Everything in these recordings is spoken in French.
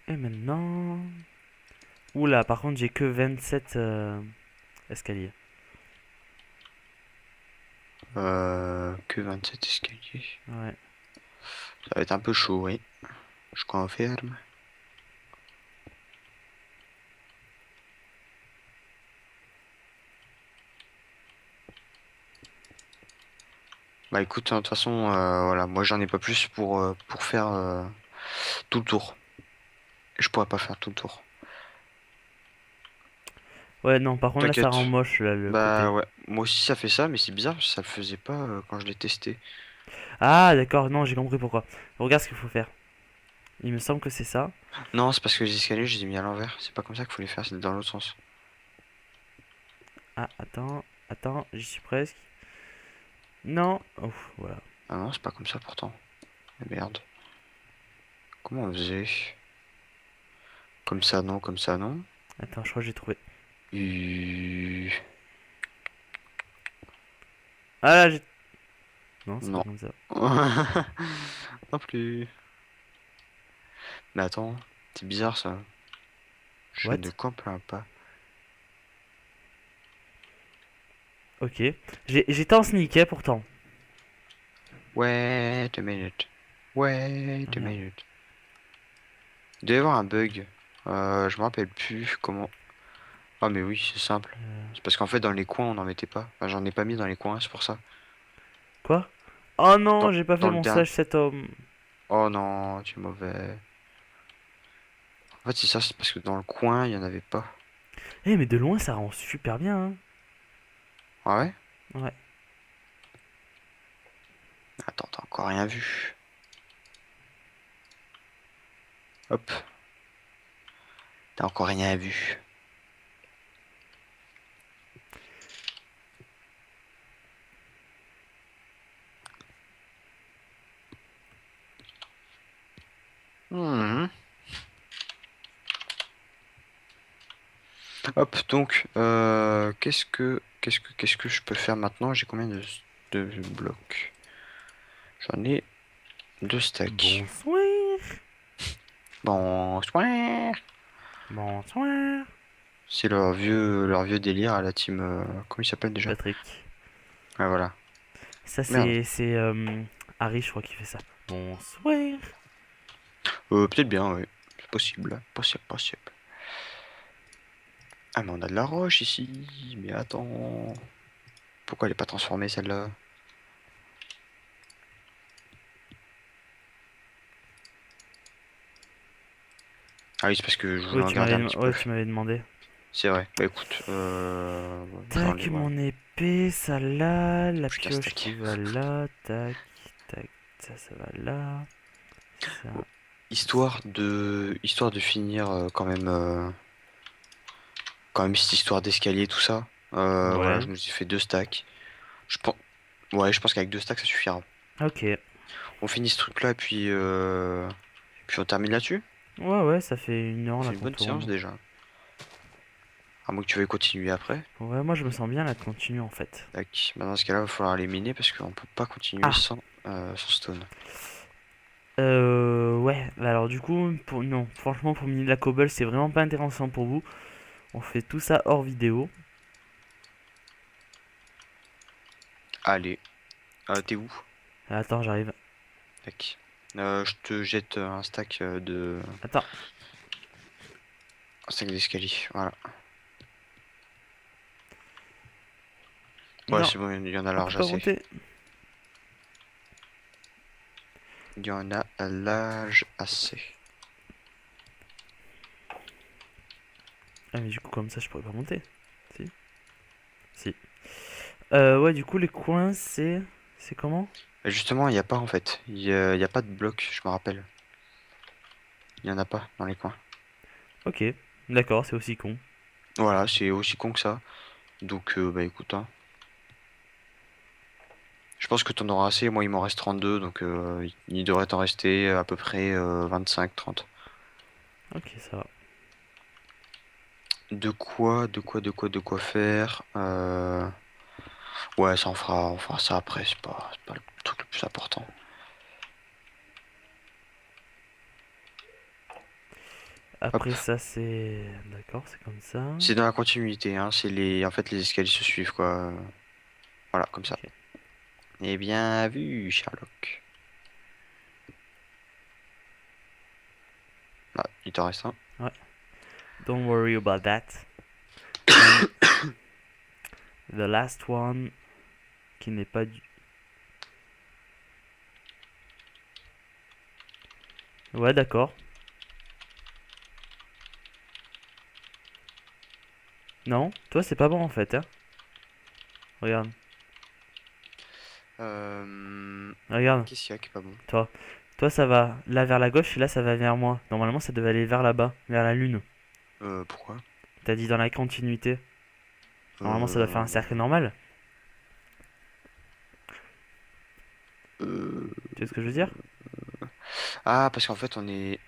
Et maintenant... Oula, par contre, j'ai que 27 escaliers. Que 27 escaliers. Ouais. Ça va être un peu chaud, oui. Je confirme. Bah écoute, hein, de toute façon, voilà, moi j'en ai pas plus pour faire tout le tour. Je pourrais pas faire tout le tour. Ouais, non, par contre, là, ça rend T'inquiète. moche, là, le Bah côté. ouais, moi aussi ça fait ça, mais c'est bizarre, ça le faisait pas quand je l'ai testé. Ah, d'accord, non, j'ai compris pourquoi. Regarde ce qu'il faut faire. Il me semble que c'est ça. Non, c'est parce que les escaliers, je les ai mis à l'envers. C'est pas comme ça qu'il faut les faire, c'est dans l'autre sens. Ah, attends, j'y suis presque. Non. Ouf, voilà. Ah non, c'est pas comme ça pourtant. Mais merde. Comment on faisait? Comme ça, non, comme ça, non. Attends, je crois que j'ai trouvé. Euh, Ah là, j'ai... Non, c'est pas Non. comme ça. Non plus. Mais attends, c'est bizarre ça. Je ne What? comprends pas. Ok. J'étais en sneaker pourtant. Wait a minute. Wait Ah, a merde. minute. Il doit y avoir un bug. Je me rappelle plus comment. Ah mais oui, c'est simple. C'est parce qu'en fait dans les coins on n'en mettait pas. Enfin, j'en ai pas mis dans les coins, c'est pour ça. Quoi? Oh non, Dans, j'ai pas fait dans le mon dernier. stage cet homme. Oh non, tu es mauvais. En fait c'est ça, c'est parce que dans le coin il y en avait pas. Eh, mais de loin, ça rend super bien, hein. Ah ouais? Ouais. Attends, t'as encore rien vu. Hop, t'as encore rien vu. Hmm. Hop, donc qu'est-ce que je peux faire maintenant? J'ai combien de blocs? J'en ai deux stacks. Bonsoir. Bonsoir. Bonsoir. C'est leur vieux délire à la team. Comment il s'appelle déjà? Patrick. Ah voilà. Ça, Merde. c'est Harry, je crois, qui fait ça. Bonsoir. Peut-être bien, oui. C'est possible. Possible, possible. Ah mais on a de la roche ici. Mais attends. Pourquoi elle est pas transformée celle-là? Ah oui, c'est parce que je voulais Oui, en garder un petit peu. ouais, tu m'avais demandé. C'est vrai. Bah écoute, j'en Tac, ai voilà. mon épée, ça là. La Plus qu'un pioche qui stack. va là. Tac, tac. Ça va là. Ça. Bon. Histoire de finir quand même cette histoire d'escalier tout ça. Voilà, je Ouais. me suis fait deux stacks. Je pense, ouais, je pense qu'avec deux stacks ça suffira. Ok. On finit ce truc là et puis on termine là-dessus. Ouais, ouais, ça fait une On heure fait là une qu'on bonne séance tourne. déjà. À moins que tu veuilles continuer après. Ouais, moi je me sens bien là de continuer en fait. Tac. Bah, dans ce cas-là, il va falloir les miner parce qu'on peut pas continuer Ah! sans stone. Ouais, bah alors du coup, non, franchement, pour miner de la cobble, c'est vraiment pas intéressant pour vous. On fait tout ça hors vidéo. Allez, t'es où? Attends, j'arrive. Tac. Je te jette Attends, un stack d'escalier. Voilà. Ouais, non, c'est bon, il y en a on peut large pas assez. monter. Il y en a à large assez. Ah, mais du coup, comme ça, je pourrais pas monter. Si? Si. Ouais, du coup, les coins, c'est. C'est comment? Et justement, il n'y a pas en fait. Il y a pas de bloc, je me rappelle. Il y en a pas dans les coins. Ok, d'accord, c'est aussi con. Voilà, c'est aussi con que ça. Donc, bah écoute, hein. Je pense que t'en auras assez. Moi, il m'en reste 32, donc il devrait t'en rester à peu près 25-30. Ok, ça va. De quoi faire. Ouais, ça on fera ça après. C'est pas le truc le plus important. après Hop. ça, c'est... D'accord, c'est comme ça. C'est dans la continuité, hein. C'est les, en fait, les escaliers se suivent, quoi. Voilà, comme ça. Ok. Eh bien vu, Sherlock. Ah, il t'en reste un. Ouais. Don't worry about that. And the last one, qui n'est pas du... Ouais, d'accord. Non, toi, c'est pas bon, en fait, hein. Regarde, Euh... regarde, Qu'est-ce qu'il y a qui est pas bon? toi. Toi, ça va là vers la gauche, et là, ça va vers moi. Normalement, ça devait aller vers là-bas, vers la lune. Pourquoi? T'as dit dans la continuité. Normalement, ça doit faire un Euh... cercle normal. euh, Tu vois ce que je veux dire? Ah, parce qu'en fait, on est...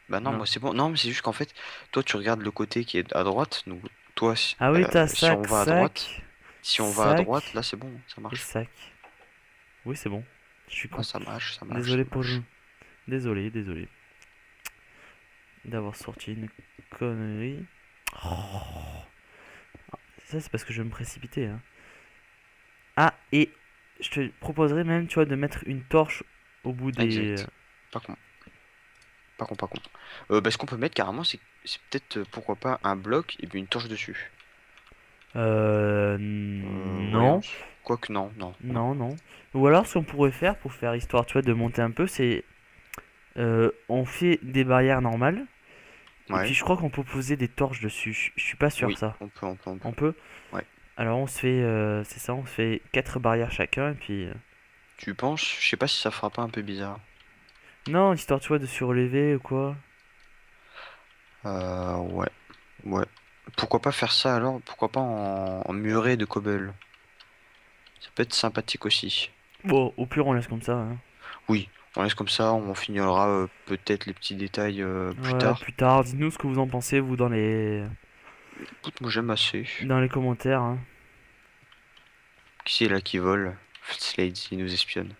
Bah non, Non. moi c'est bon. Non, mais c'est juste qu'en fait, toi tu regardes le côté qui est à droite. Donc toi, Ah oui, t'as si on sac, va à droite, sac, si on va à droite, sac là c'est bon, ça et marche. sac. Oui, c'est bon. Je suis Ah, con. ça marche, ça marche, ça Désolé pour... marche. Désolé, désolé. D'avoir sorti une connerie. Oh. Ça, c'est parce que je vais me précipiter, hein. Ah, et je te proposerais même, tu vois, de mettre une torche au bout des... Exact. Pas con, pas con, pas con. Bah, ce qu'on peut mettre carrément, c'est peut-être pourquoi pas un bloc et puis une torche dessus. Voyons. Non. Quoique non, non, non. Non, non. Ou alors, ce qu'on pourrait faire, pour faire histoire, tu vois, de monter un peu, c'est... on fait des barrières normales. Et puis, Ouais, je crois qu'on peut poser des torches dessus. Je suis pas sûr, oui, ça. on peut, on peut, on peut. On peut? Ouais. Alors, on se fait... c'est ça, on se fait 4 barrières chacun, et puis... Tu penses? Je sais pas si ça fera pas un peu bizarre. Non, histoire, tu vois, de surlever ou quoi. Ouais, ouais. Pourquoi pas faire ça alors? Pourquoi pas en muret de cobble? Ça peut être sympathique aussi. Bon, au pire, on laisse comme ça, hein. Oui, on laisse comme ça, on finira peut-être les petits détails plus Ouais, tard. plus tard, dites-nous ce que vous en pensez, vous, Écoute, moi j'aime assez. dans les commentaires, hein. Qui c'est là qui vole? Slade, il nous espionne.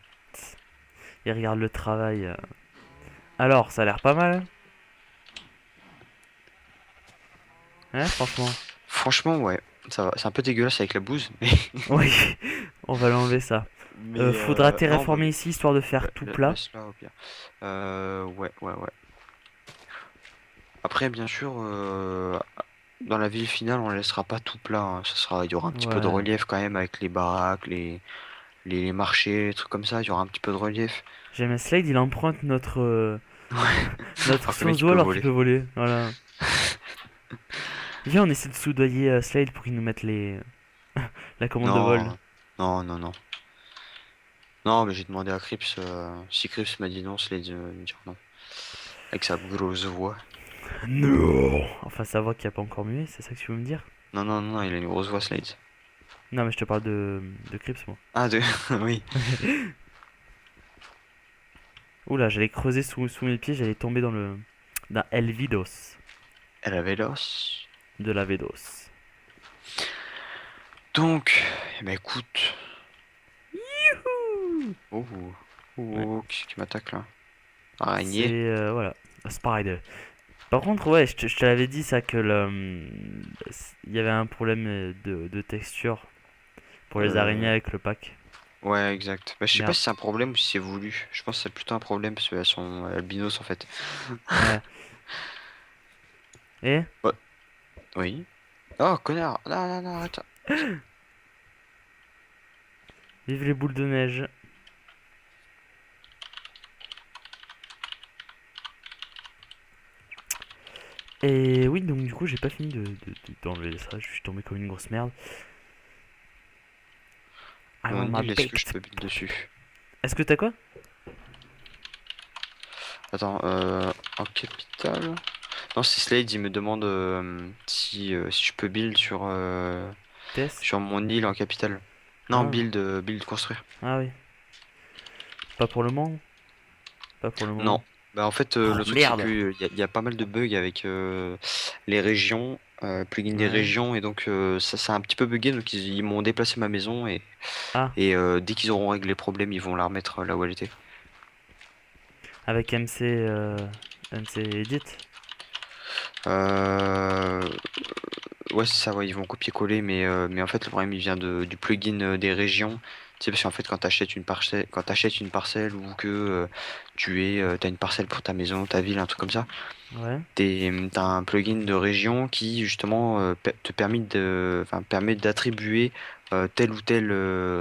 Et regarde le travail. Alors, ça a l'air pas mal, hein. Hein, franchement. Franchement, ouais, ça va. C'est un peu dégueulasse avec la bouse, mais, Oui, on va l'enlever ça. Faudra non, bah, terraformer ici, histoire de faire tout plat. laisse-la au pire. Ouais, ouais, ouais. Après, bien sûr, dans la ville finale, on ne laissera pas tout plat, hein. Il y aura un petit peu de Ouais. relief quand même avec les baraques, les marchés, les trucs comme ça. Il y aura un petit peu de relief. J'aime Slade, il emprunte notre, notre Alors que le mec source il d'eau peut alors qu'il voler. peut voler. Voilà. Viens, on essaie de soudoyer Slade pour qu'il nous mette la commande de vol. Non, non, non, non. Non, mais j'ai demandé à Crips. Si Crips m'a dit non, c'est de me dire non. Avec sa grosse voix. Non. Enfin, sa voix qui a pas encore mué, c'est ça que tu veux me dire? Non, non, non, non, il a une grosse voix, Slade. Non, mais je te parle de Crips, moi. Ah, de... oui. Oula, j'allais creuser sous mes pieds, j'allais tomber dans El Vidos. Elle avait l'os. De la Vedos. Donc, eh ben écoute. Youhou. Oh, Ouais. oh, qu'est-ce qui m'attaque là? C'est, Araignée. voilà. A spider. Par contre, ouais, je te l'avais dit ça, que il y avait un problème de texture pour les araignées Euh, avec le pack. Ouais, exact. Bah, je sais pas Merde. si c'est un problème ou si c'est voulu. Je pense que c'est plutôt un problème parce qu'elles sont albinos en fait. Ouais. Et Ouais. Oui. Oh, connard! Non, non, non, arrête. vive les boules de neige. Et oui, donc du coup, j'ai pas fini d'enlever ça. Je suis tombé comme une grosse merde. I Mon want my île, est-ce que je baked. peux build dessus? Est-ce que t'as quoi? Attends, en capital? Non, c'est Slade, il me demande si je peux build TS? sur mon île en capital. Non, Ah, build construire. ah oui. Pas pour le moment. Pas pour le Non. moment. Bah, en fait, Oh le truc, c'est que merde! y a pas mal de bugs avec les régions, plugin des Ouais. régions, et donc ça a un petit peu bugué, donc ils m'ont déplacé ma maison, Ah, dès qu'ils auront réglé le problème, ils vont la remettre là où elle était. avec MC. MC Edit. Euh... Ouais, c'est ça, ouais, ils vont copier-coller, mais en fait, le problème, il vient du plugin des régions. Tu sais, parce qu'en fait, quand t'achètes une parcelle ou que t'as une parcelle pour ta maison, ta ville, un truc comme ça, Ouais. t'as un plugin de région qui, justement, te permet d'attribuer telle ou telle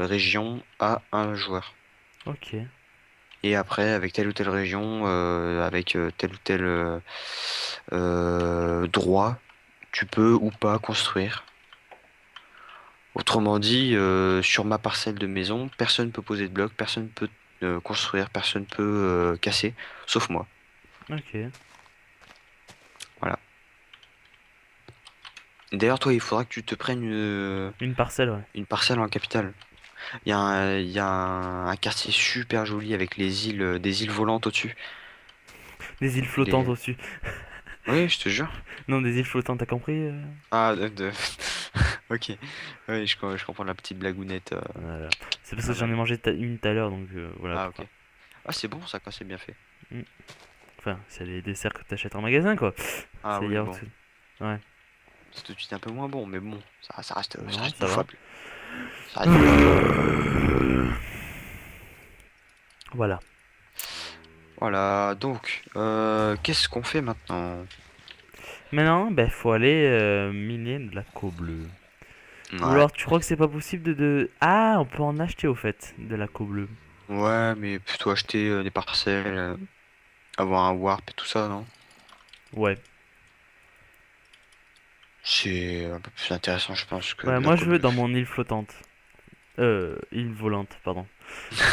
région à un joueur. Ok. Et après, avec telle ou telle région, avec tel ou tel droit, tu peux ou pas construire. Autrement dit, sur ma parcelle de maison, personne peut poser de bloc, personne peut construire, personne peut casser, sauf moi. Ok. Voilà. D'ailleurs, toi, il faudra que tu te prennes Une parcelle, ouais. une parcelle en capitale. Il y a un quartier super joli avec les îles, des îles volantes au-dessus. Des îles flottantes Les... au-dessus. Oui, je te jure. Non, des îles flottantes, t'as compris Ah, Ok. Oui, je comprends la petite blagounette. Voilà. C'est parce que Pas j'en ai mal. mangé une tout à l'heure, donc voilà Ah, ok. pourquoi. Ah, c'est bon ça quand c'est bien fait. Mm. Enfin, c'est les desserts que t'achètes en magasin, quoi. Ah C'est oui, yaourt. bon. Ouais. C'est tout de suite un peu moins bon, mais bon, ça Non, reste ça va. bouffable. Ça reste bouffable. Voilà. Voilà, donc, qu'est-ce qu'on fait maintenant? Maintenant, ben, faut aller miner de la co bleue. Ou Ouais. alors, tu crois que c'est pas possible Ah, on peut en acheter au fait, de la co bleue. Ouais, mais plutôt acheter des parcelles, avoir un warp et tout ça, non? Ouais. C'est un peu plus intéressant, je pense, que Ouais, de la moi je veux cobble. dans mon île flottante. Île volante, pardon. Je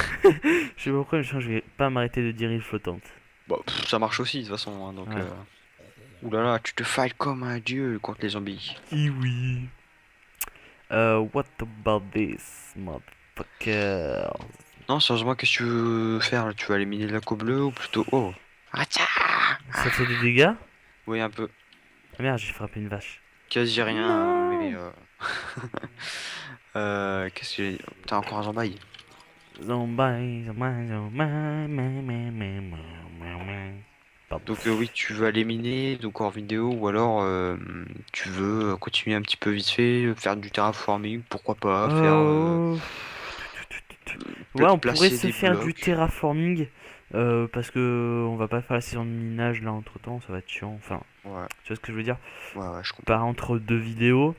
sais pas pourquoi, je sens que je vais pas m'arrêter de dire île flottante. Bon, ça marche aussi, de toute façon, hein, donc... Ouais. Ouh là là, tu te fights comme un dieu contre les zombies. Oui. What about this, motherfucker? Non, sérieusement, qu'est-ce que tu veux faire, là? Tu vas aller miner de la co bleue ou plutôt... Oh! Ah, tcha. Ça te fait des dégâts? Oui, un peu. Ah merde, j'ai frappé une vache. Quasi rien, hein, mais... Non! Qu'est-ce que j'ai... T'as encore un zombie. Zombie, zombie, zombie, meh. Pardon. Donc oui, tu veux aller miner, donc en vidéo, ou alors tu veux continuer un petit peu vite fait, faire du terraforming, pourquoi pas, faire... Euh... Ouais, on pourrait placer se des faire du blocs. terraforming. Parce que on va pas faire la saison de minage là entre temps, ça va être chiant. Enfin, Ouais, tu vois ce que je veux dire? ouais, je comprends. Pas entre deux vidéos.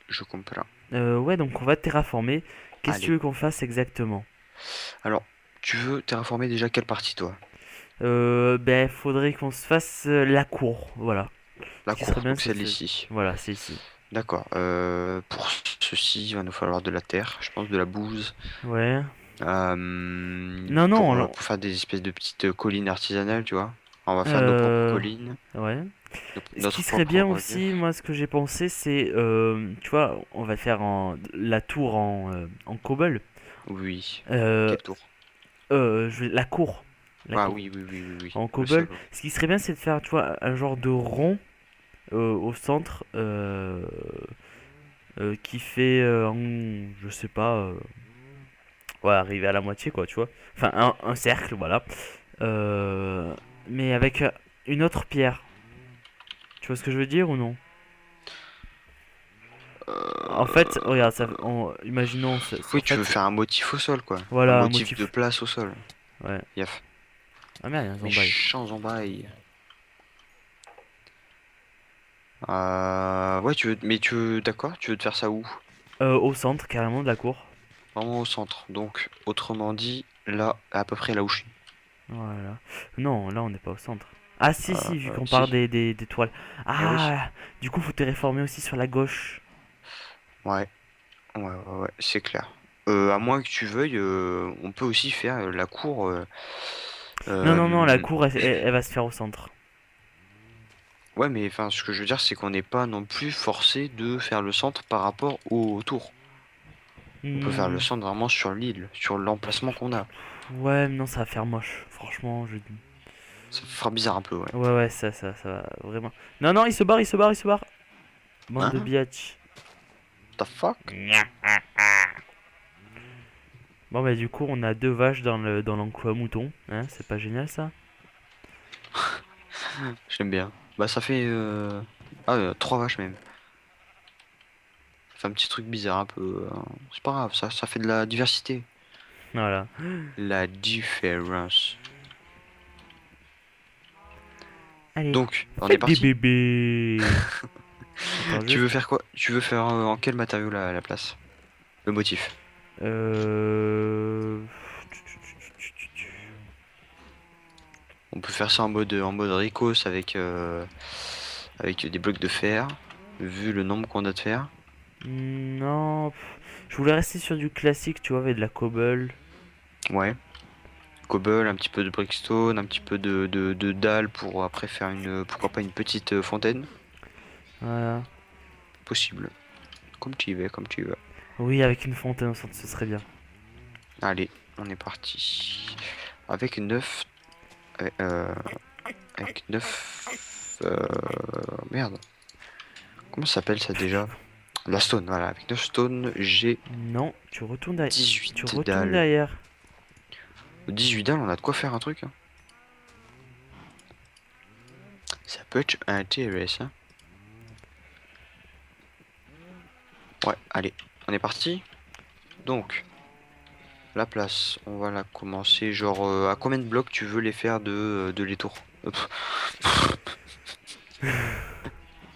Je comprends. Ouais, donc on va terraformer. Qu'est-ce que tu Allez. veux qu'on fasse exactement? Alors, tu veux terraformer déjà quelle partie, toi? Ben, faudrait qu'on se fasse la cour. Voilà. La Ce qui serait cour, bien, donc c'est. celle ici. Voilà, c'est ici. D'accord. Pour ceci, il va nous falloir de la terre, je pense, de la bouse. Ouais. Non, non, Pour faire des espèces de petites collines artisanales, tu vois. On va faire nos propres euh, collines, ouais. Ce qui notre serait propre bien aussi, relief. moi, ce que j'ai pensé, c'est, tu vois, on va faire la tour en cobble. Oui. Euh, Quelle tour? la cour. La Ah cour. oui, oui, oui, oui, oui. En Le cobble. salaud. Ce qui serait bien, c'est de faire, tu vois, un genre de rond au centre qui fait, je sais pas, ouais, arriver à la moitié, quoi, tu vois. Enfin, un cercle, voilà. Euh, mais avec une autre pierre. Tu vois ce que je veux dire ou non? En fait, regarde, imaginons, en Oui, tu veux fait, faire un motif au sol, quoi. Un voilà un motif de motif. place au sol. Ouais. Yaf. Ah merde, il y a un zombie. Méchant zombaille. Ouais, d'accord, tu veux te faire ça où? Au centre, carrément, de la cour. Vraiment au centre. Donc, autrement dit, là, à peu près là où je suis. Voilà. Non, là, on n'est pas au centre. Ah, si, si, vu qu'on part Si. des toiles. Eh oui. Ah, du coup, faut te réformer aussi sur la gauche. Ouais, ouais, c'est clair. À moins que tu veuilles, on peut aussi faire la cour. Non, non, non, la euh, cour, elle va se faire au centre. Ouais, mais enfin, ce que je veux dire, c'est qu'on n'est pas non plus forcé de faire le centre par rapport au tour. On peut faire le Hmm, centre vraiment sur l'île, sur l'emplacement qu'on a. ouais, mais non, ça va faire moche. Franchement, je. Ça fera bizarre un peu, ouais. Ouais, ouais, ça va vraiment. Non, non, il se barre, il se barre, il se barre. Bande de Hein? biatch. The fuck? Bon, bah, du coup, on a deux vaches dans l'enclos à moutons. Hein, c'est pas génial ça? J'aime bien. Bah ça fait... Ah, 3 vaches même. Ça fait un petit truc bizarre un peu. C'est pas grave, ça fait de la diversité. Voilà. La différence. Allez, Donc, on est faites des parti. bébés. Attends Tu veux juste. faire quoi? Tu veux faire en quel matériau la place? Le motif. Euh... On peut faire ça en mode Ricos avec des blocs de fer. Vu le nombre qu'on a de fer. Non, je voulais rester sur du classique, tu vois, avec de la cobble. Ouais. Cobble, un petit peu de brickstone, un petit peu de dalle pour après faire pourquoi pas une petite fontaine. Voilà. Possible. Comme tu y vas, comme tu y vas. Oui, avec une fontaine au centre, ce serait bien. Allez, on est parti. Avec 9. Avec, avec 9. Merde. Comment ça s'appelle ça déjà? La stone, voilà. Avec 9 stone, j'ai Non, tu retournes derrière. 18 Tu retournes dalles. derrière. 18 dalles, on a de quoi faire un truc, hein. Ça peut être intéressant. Ouais, allez, on est parti. Donc, la place, on va la commencer. Genre, à combien de blocs tu veux les faire de les tours?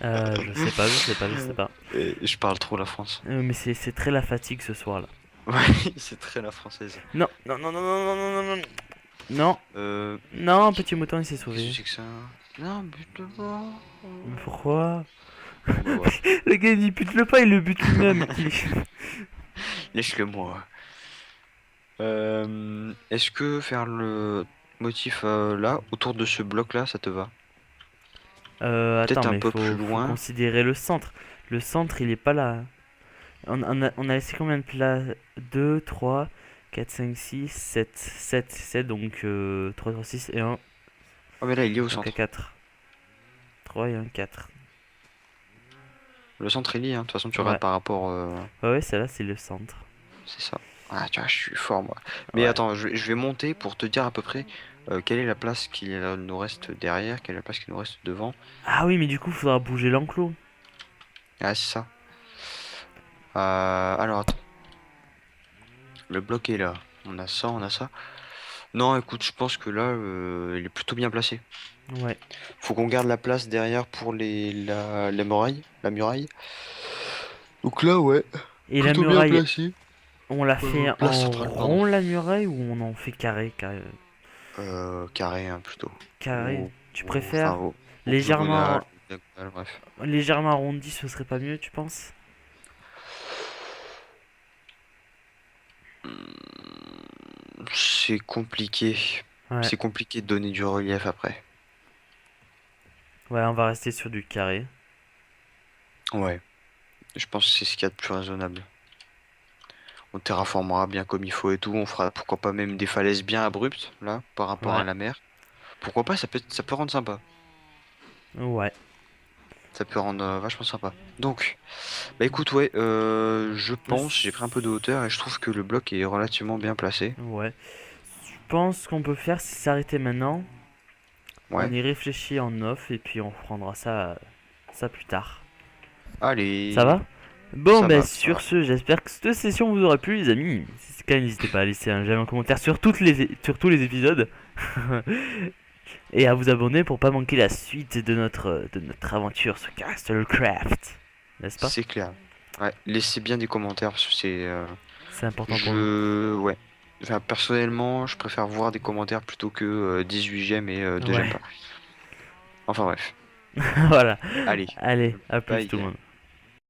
Je sais pas, je sais pas, je sais pas. Je parle trop la France. Mais c'est très la fatigue ce soir-là. Ouais, c'est très la française. Non, non, non, non, non, non, non, non, non. Non, Euh, non, petit mouton, il s'est qu'est-ce que sauvé. c'est que ça? Non, bute-le-moi. Mais pourquoi? Bon, bah voilà. Le gars, il bute le pas, il le bute lui-même. Laisse-le-moi. Est-ce que faire le motif là, autour de ce bloc-là, ça te va? Attends, Peut-être un mais peu plus faut loin. considérer le centre. Le centre, il est pas là. On a laissé combien de places? 2, 3, 4, 5, 6, 7. 7, 7, donc 3, 3, 6 et 1. Oh, mais là, il est au Donc à centre. 4. 3 et 1, 4. Le centre est lié, hein. De toute façon, tu Ouais, regardes par rapport. ouais, ouais, celle-là, c'est le centre. C'est ça. Ah, tu vois, je suis fort, moi. Mais Ouais. attends, je vais monter pour te dire à peu près quelle est la place qui nous reste derrière, quelle est la place qui nous reste devant. Ah oui, mais du coup, faudra bouger l'enclos. Ah, c'est ça. Alors, attends. Le bloc est là. On a ça, on a ça. Non, écoute, je pense que là, il est plutôt bien placé. Ouais. Faut qu'on garde la place derrière pour la muraille. La muraille. Donc là, ouais, Et la plutôt bien muraille, placé. on la fait Place en centrale, pardon. rond, la muraille, ou on en fait carré, carré, Carré, hein, plutôt. carré. Tu Enfin, préfères octogonal, légèrement, diagonale, bref. légèrement arrondi, ce serait pas mieux, tu penses? C'est compliqué. Ouais. C'est compliqué de donner du relief après. Ouais, on va rester sur du carré. Ouais, je pense que c'est ce qu'il y a de plus raisonnable. On terraformera bien comme il faut et tout. On fera pourquoi pas même des falaises bien abruptes, là, par rapport à Ouais. la mer. Pourquoi pas, ça peut rendre sympa. Ouais. Ça peut rendre vachement sympa. Donc, bah écoute, ouais, je pense, j'ai pris un peu de hauteur et je trouve que le bloc est relativement bien placé. Ouais. Je pense qu'on peut faire, c'est s'arrêter maintenant. On Ouais. y réfléchit en off et puis on reprendra ça plus tard. Ça Allez, va? Bon, ça ben va, ça sur va. ce, j'espère que cette session vous aura plu, les amis. Si c'est le cas, n'hésitez pas à laisser un j'aime, un commentaire sur tous les épisodes. Et à vous abonner pour pas manquer la suite de notre aventure sur Castlecraft. N'est-ce pas? C'est clair. Ouais, laissez bien des commentaires parce que C'est important pour nous. Ouais. Enfin, personnellement, je préfère voir des commentaires plutôt que 18 j'aime et 2 j'aime Ouais. pas. Enfin bref. Voilà. Allez, Allez, à plus tout le bye. monde.